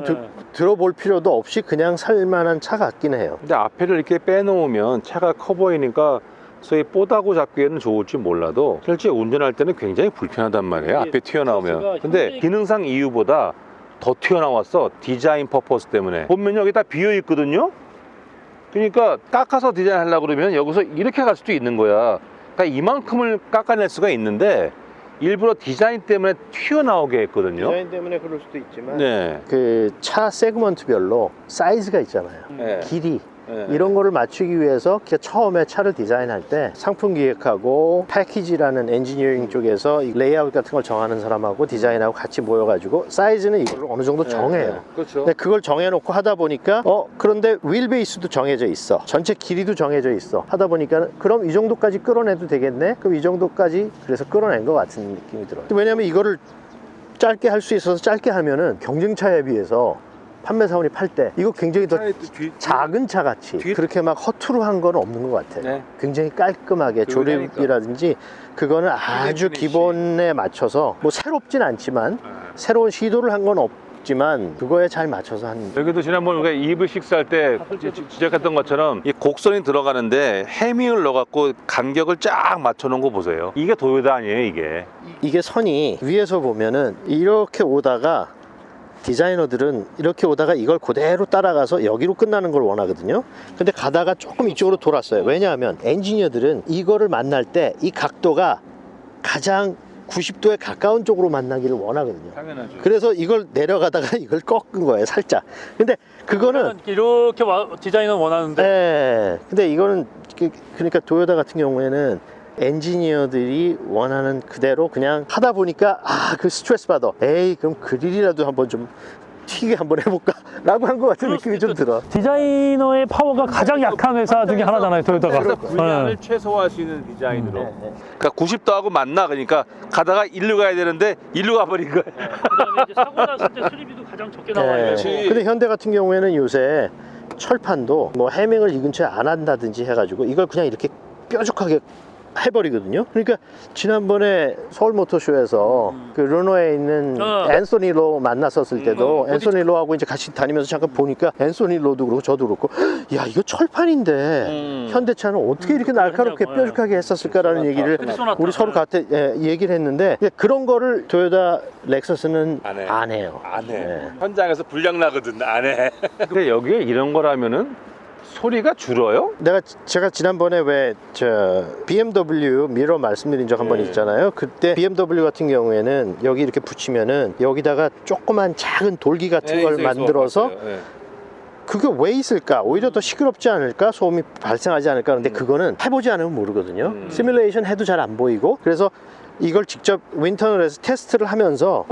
들어볼 필요도 없이 그냥 살 만한 차 같긴 해요. 근데 앞에를 이렇게 빼놓으면 차가 커 보이니까 소위 뽀다구 잡기에는 좋을지 몰라도 실제 운전할 때는 굉장히 불편하단 말이에요, 앞에 튀어나오면. 근데 기능상 이유보다 더 튀어나왔어, 디자인 퍼포스 때문에. 보면 여기 다 비어 있거든요. 그러니까 깎아서 디자인하려고 그러면 여기서 이렇게 갈 수도 있는 거야. 그러니까 이만큼을 깎아낼 수가 있는데 일부러 디자인 때문에 튀어나오게 했거든요. 디자인 때문에 그럴 수도 있지만 네. 그 차 세그먼트별로 사이즈가 있잖아요. 네. 길이. 네. 이런 거를 맞추기 위해서 처음에 차를 디자인할 때 상품 기획하고 패키지라는 엔지니어링 쪽에서 이 레이아웃 같은 걸 정하는 사람하고 디자인하고 같이 모여가지고 사이즈는 이걸로 어느 정도 정해요. 네. 그렇죠. 근데 그걸 정해놓고 하다 보니까 그런데 휠 베이스도 정해져 있어, 전체 길이도 정해져 있어. 하다 보니까 그럼 이 정도까지 끌어내도 되겠네. 그럼 이 정도까지 그래서 끌어낸 것 같은 느낌이 들어요. 왜냐면 이거를 짧게 할 수 있어서 짧게 하면은 경쟁차에 비해서 판매사원이 팔 때 이거 굉장히 더 작은 차 같이 그렇게 막 허투루 한 건 없는 것 같아요. 네. 굉장히 깔끔하게 조립이라든지 그거는 아주 기본에 맞춰서 뭐 새롭진 않지만 새로운 시도를 한 건 없지만 그거에 잘 맞춰서 한. 여기도 지난번 우리가 EV6 할 때 지적했던 것처럼 이 곡선이 들어가는데 해밍을 넣어갖고 간격을 쫙 맞춰놓은 거 보세요. 이게 도요타 아니에요 이게 선이 위에서 보면은 이렇게 오다가 디자이너들은 이렇게 오다가 이걸 그대로 따라가서 여기로 끝나는 걸 원하거든요. 근데 가다가 조금 이쪽으로 돌았어요. 왜냐하면 엔지니어들은 이거를 만날 때 이 각도가 가장 90도에 가까운 쪽으로 만나기를 원하거든요. 당연하죠. 그래서 이걸 내려가다가 이걸 꺾은 거예요, 살짝. 근데 그거는 이렇게 디자인은 원하는데, 네. 근데 이거는 그러니까 도요타 같은 경우에는 엔지니어들이 원하는 그대로 그냥 하다 보니까 그 스트레스 받아. 에이, 그럼 그릴이라도 한번 좀 튀게 한번 해볼까? 라고 한 것 같은 느낌이 좀 들어. 디자이너의 파워가 가장 약한 회사 중에 하나잖아요, 도요타가. 그래서 분량을 최소화할 수 있는 디자인으로. 그러니까 90도하고 맞나, 그러니까 가다가 일로 가야 되는데 일로 가버린 거야. 그다음에 이제 사고 났을 때 수리비도 가장 적게 나와요. 근데 현대 같은 경우에는 요새 철판도 뭐 해밍을 이 근처에 안 한다든지 해가지고 이걸 그냥 이렇게 뾰족하게 해버리거든요. 그러니까 지난번에 서울 모터쇼에서 그 르노에 있는 앤소니 로 만났었을 때도 앤소니 로하고 이제 같이 다니면서 잠깐 보니까 앤소니 로도 그렇고 저도 그렇고 야 이거 철판인데 현대차는 어떻게 이렇게 날카롭게 뾰족하게 했었을까라는 얘기를 우리 서로 같이 얘기를 했는데 그런 거를 토요타 렉서스는 안 해요. 안 해. 네. 현장에서 불량 나거든. 안 해. 근데 여기에 이런 거라면은 소리가 줄어요? 제가 지난번에 왜 저 BMW 미러 말씀드린 적 한 번 있잖아요. 그때 BMW 같은 경우에는 여기 이렇게 붙이면은 여기다가 조그만 작은 돌기 같은 걸 만들어서 그게 왜 있을까? 오히려 더 시끄럽지 않을까? 소음이 발생하지 않을까? 근데 그거는 해보지 않으면 모르거든요. 시뮬레이션 해도 잘 안 보이고 그래서 이걸 직접 윈터널에서 테스트를 하면서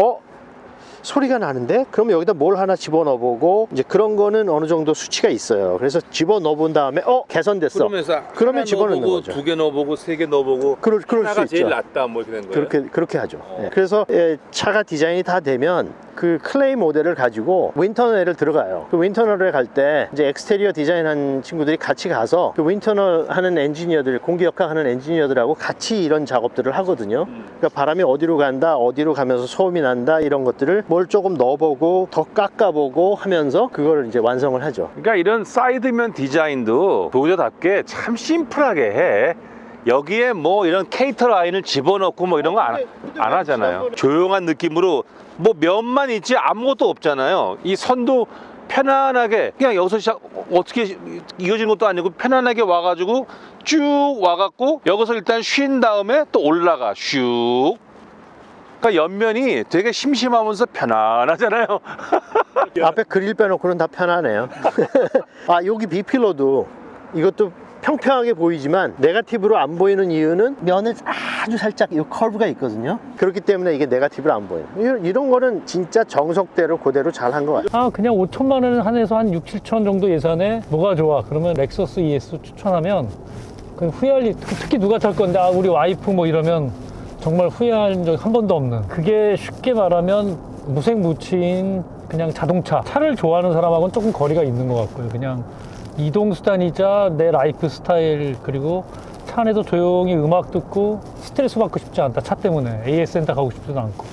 소리가 나는데 그럼 여기다 뭘 하나 집어넣어보고 이제 그런 거는 어느 정도 수치가 있어요. 그래서 집어넣어본 다음에 개선됐어. 그러면 집어넣는 거죠. 2개 넣어보고 3개 넣어보고 그럴 하나가 수 제일 있죠. 낫다 뭐 이렇게 된 거예요? 그렇게 하죠. 그래서 차가 디자인이 다 되면 그 클레이 모델을 가지고 윈터널에 들어가요. 그 윈터널에 갈 때 이제 엑스테리어 디자인한 친구들이 같이 가서 그 윈터널 하는 엔지니어들, 공기역학 하는 엔지니어들하고 같이 이런 작업들을 하거든요. 그러니까 바람이 어디로 간다, 어디로 가면서 소음이 난다 이런 것들을 뭘 조금 넣어보고 더 깎아보고 하면서 그걸 이제 완성을 하죠. 그러니까 이런 사이드면 디자인도 도요타답게 참 심플하게 해. 여기에 뭐 이런 케이터 라인을 집어넣고 뭐 이런 거 안 하잖아요. 조용한 느낌으로 뭐 면만 있지 아무것도 없잖아요. 이 선도 편안하게 그냥 여기서 어떻게 이어지는 것도 아니고 편안하게 와가지고 쭉 와갖고 여기서 일단 쉰 다음에 또 올라가 슉. 그러니까 옆면이 되게 심심하면서 편안하잖아요. 앞에 그릴 빼놓고는 다 편하네요. 여기 B필러도 이것도 평평하게 보이지만 네거티브로 안 보이는 이유는 면을 아주 살짝 이 커브가 있거든요. 그렇기 때문에 이게 네거티브로 안 보여요. 이런 거는 진짜 정석대로 그대로 잘 한 것 같아요. 그냥 5천만 원 한에서 한 6, 7천 정도 예산에 뭐가 좋아? 그러면 렉서스 ES 추천하면 그 후회할 일, 특히 누가 탈 건데 우리 와이프 뭐 이러면 정말 후회한 적 한 번도 없는, 그게 쉽게 말하면 무색무취인 그냥 자동차. 차를 좋아하는 사람하고는 조금 거리가 있는 것 같고요. 그냥 이동수단이자 내 라이프 스타일, 그리고 차 안에서 조용히 음악 듣고 스트레스 받고 싶지 않다. 차 때문에 AS 센터 가고 싶지도 않고.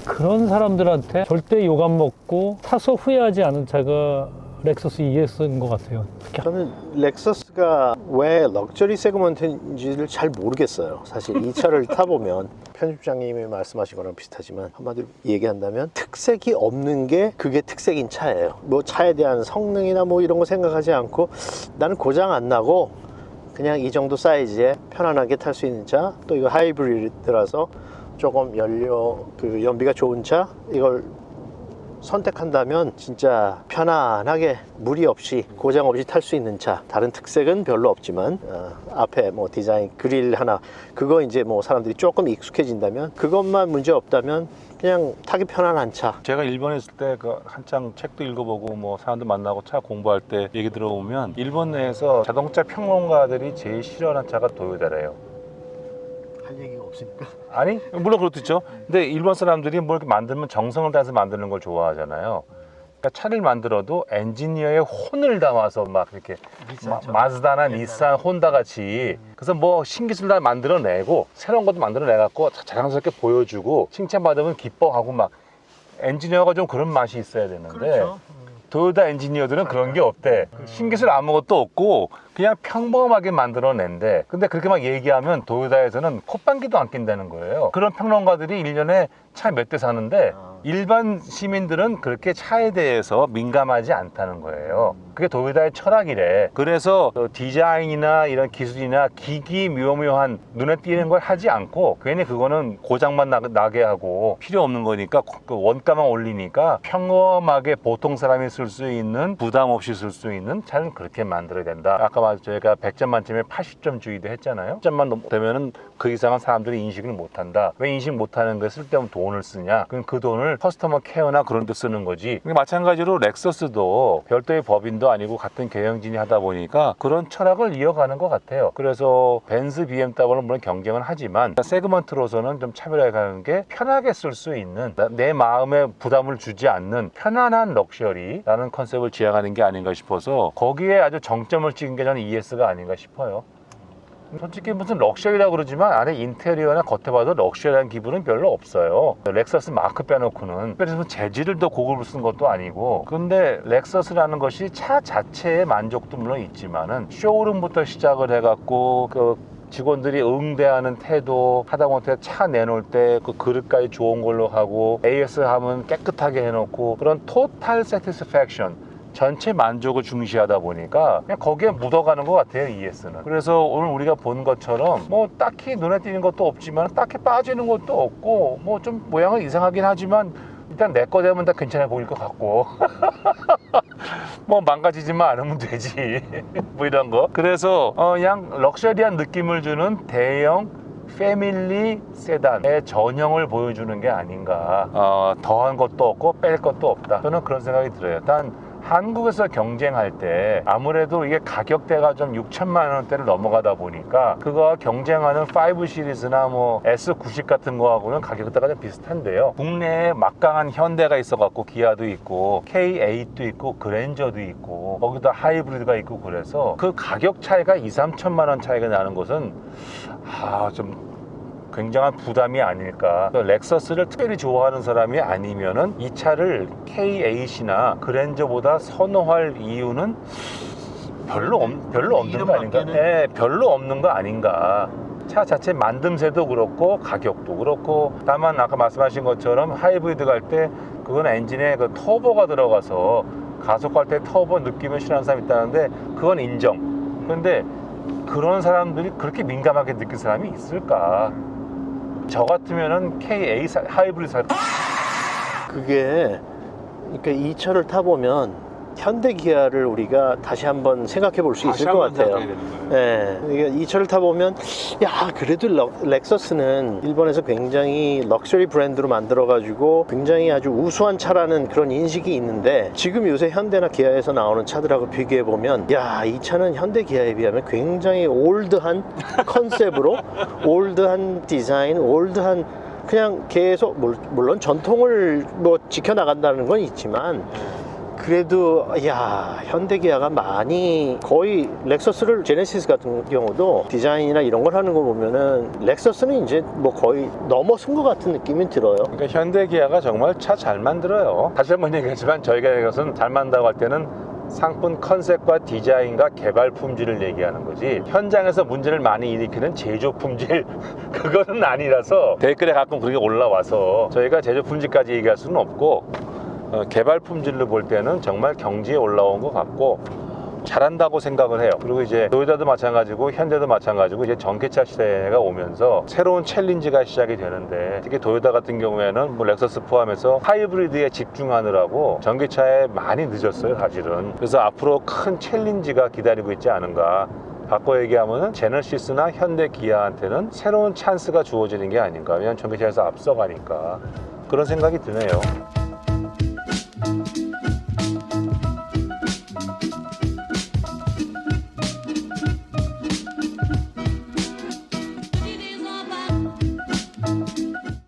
그런 사람들한테 절대 욕 안 먹고 사서 후회하지 않은 차가 렉서스 ES인 것 같아요. 저는 렉서스가 왜 럭셔리 세그먼트인지를 잘 모르겠어요. 사실 이 차를 타보면 편집장님이 말씀하신 거랑 비슷하지만 한마디로 얘기한다면 특색이 없는 게 그게 특색인 차예요. 뭐 차에 대한 성능이나 뭐 이런 거 생각하지 않고 나는 고장 안 나고 그냥 이 정도 사이즈에 편안하게 탈 수 있는 차, 또 이거 하이브리드라서 조금 연비가 좋은 차, 이걸 선택한다면 진짜 편안하게 무리 없이 고장 없이 탈 수 있는 차. 다른 특색은 별로 없지만 앞에 뭐 디자인 그릴 하나, 그거 이제 뭐 사람들이 조금 익숙해진다면, 그것만 문제 없다면 그냥 타기 편안한 차. 제가 일본에 있을 때 그 한창 책도 읽어보고 뭐 사람들 만나고 차 공부할 때 얘기 들어보면 일본 내에서 자동차 평론가들이 제일 싫어하는 차가 도요타래요. 할 얘기가 없으니까. 아니 물론 그렇겠죠. 근데 일본 사람들이 뭘 이렇게 만들면 정성을 다해서 만드는 걸 좋아하잖아요. 그러니까 차를 만들어도 엔지니어의 혼을 담아서 막 이렇게 마즈다나 닛산, 혼다 같이, 그래서 뭐 신기술 다 만들어내고 새로운 것도 만들어내갖고 자랑스럽게 보여주고 칭찬받으면 기뻐하고 막, 엔지니어가 좀 그런 맛이 있어야 되는데 그렇죠. 도요타 엔지니어들은 그런 게 없대. 신기술 아무것도 없고 그냥 평범하게 만들어낸대. 근데 그렇게 막 얘기하면 도요타에서는 콧방귀도 안 낀다는 거예요. 그런 평론가들이 1년에 차 몇 대 사는데 일반 시민들은 그렇게 차에 대해서 민감하지 않다는 거예요. 그게 도요타의 철학이래. 그래서 디자인이나 이런 기술이나 기기 묘묘한 눈에 띄는 걸 하지 않고 괜히 그거는 고장만 나게 하고 필요 없는 거니까 그 원가만 올리니까 평범하게 보통 사람이 쓸 수 있는, 부담 없이 쓸 수 있는 차는 그렇게 만들어야 된다. 아까 저희가 100점 만점에 80점 주의도 했잖아요. 10점만 되면은 그 이상은 사람들이 인식을 못한다. 왜 인식 못하는 거에 쓸데없는 돈을 쓰냐? 그럼 그 돈을 커스터머 케어나 그런 데 쓰는 거지. 마찬가지로 렉서스도 별도의 법인도 아니고 같은 경영진이 하다 보니까 그런 철학을 이어가는 것 같아요. 그래서 벤츠, BMW는 물론 경쟁은 하지만 세그먼트로서는 좀 차별하게 가는 게 편하게 쓸 수 있는, 내 마음에 부담을 주지 않는 편안한 럭셔리라는 컨셉을 지향하는 게 아닌가 싶어서 거기에 아주 정점을 찍은 게 저는 ES가 아닌가 싶어요. 솔직히 무슨 럭셔리라고 그러지만 안에 인테리어나 겉에 봐도 럭셔리한 기분은 별로 없어요. 렉서스 마크 빼놓고는 그래서 재질을 더 고급을 쓴 것도 아니고. 근데 렉서스라는 것이 차 자체의 만족도 물론 있지만은 쇼룸부터 시작을 해갖고 그 직원들이 응대하는 태도, 하다못해 차 내놓을 때 그 그릇까지 좋은 걸로 하고 AS 하면 깨끗하게 해놓고 그런 토탈 세티스팩션, 전체 만족을 중시하다 보니까 그냥 거기에 묻어가는 것 같아요, ES는. 그래서 오늘 우리가 본 것처럼 뭐 딱히 눈에 띄는 것도 없지만 딱히 빠지는 것도 없고 뭐 좀 모양은 이상하긴 하지만 일단 내 거 되면 다 괜찮아 보일 것 같고 뭐 망가지지만 않으면 되지 뭐 이런 거. 그래서 그냥 럭셔리한 느낌을 주는 대형 패밀리 세단의 전형을 보여주는 게 아닌가. 더한 것도 없고 뺄 것도 없다, 저는 그런 생각이 들어요. 단 한국에서 경쟁할 때 아무래도 이게 가격대가 좀 6천만 원대를 넘어가다 보니까 그거와 경쟁하는 5 시리즈나 뭐 S90 같은 거하고는 가격대가 좀 비슷한데요. 국내에 막강한 현대가 있어갖고 기아도 있고 K8도 있고 그랜저도 있고 거기다 하이브리드가 있고 그래서 그 가격 차이가 2, 3천만 원 차이가 나는 것은 좀 굉장한 부담이 아닐까. 렉서스를 특별히 좋아하는 사람이 아니면은 이 차를 K8이나 그랜저보다 선호할 이유는 별로 없는 거 아닌가? 네, 별로 없는 거 아닌가. 차 자체 만듦새도 그렇고 가격도 그렇고. 다만 아까 말씀하신 것처럼 하이브리드 갈 때 그건 엔진에 그 터보가 들어가서 가속할 때 터보 느낌을 싫어하는 사람이 있다는데 그건 인정. 그런데 그런 사람들이 그렇게 민감하게 느낄 사람이 있을까? 저 같으면은 K8 하이브리드 살. 그게 그러니까 이 차를 타보면 현대 기아를 우리가 다시 한번 생각해 볼 수 있을 것 같아요. 예, 그러니까 이 차를 타보면 야 그래도 렉서스는 일본에서 굉장히 럭셔리 브랜드로 만들어가지고 굉장히 아주 우수한 차라는 그런 인식이 있는데 지금 요새 현대나 기아에서 나오는 차들하고 비교해 보면 야 이 차는 현대 기아에 비하면 굉장히 올드한 컨셉으로 올드한 디자인, 올드한 그냥 계속 물론 전통을 뭐 지켜나간다는 건 있지만 그래도 야 현대기아가 많이 거의 렉서스를 제네시스 같은 경우도 디자인이나 이런 걸 하는 거 보면은 렉서스는 이제 뭐 거의 넘어선 것 같은 느낌이 들어요. 그러니까 현대기아가 정말 차 잘 만들어요. 다시 한번 얘기하지만 저희가 이것은 잘 만든다고 할 때는 상품 컨셉과 디자인과 개발 품질을 얘기하는 거지 현장에서 문제를 많이 일으키는 제조 품질 그거는 아니라서 댓글에 가끔 그렇게 올라와서 저희가 제조 품질까지 얘기할 수는 없고 개발 품질로 볼 때는 정말 경지에 올라온 것 같고 잘한다고 생각을 해요. 그리고 이제 도요타도 마찬가지고 현대도 마찬가지고 이제 전기차 시대가 오면서 새로운 챌린지가 시작이 되는데 특히 도요타 같은 경우에는 뭐 렉서스 포함해서 하이브리드에 집중하느라고 전기차에 많이 늦었어요, 사실은. 그래서 앞으로 큰 챌린지가 기다리고 있지 않은가. 바꿔 얘기하면은 제너시스나 현대 기아한테는 새로운 찬스가 주어지는 게 아닌가. 왜냐면 전기차에서 앞서가니까. 그런 생각이 드네요.